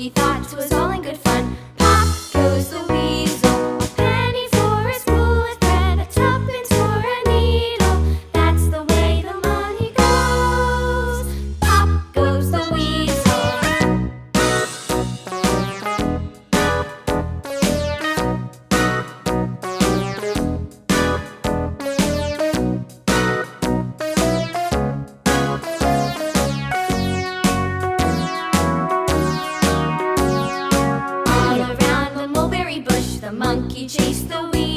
monkey thought 'twas all in good fun. Pop goes the weasel, a penny for a spool of thread, a tuppence for a needle. That's the way the money goes. Pop goes the weasel. All around the mulberry bush, the monkey chased the weasel.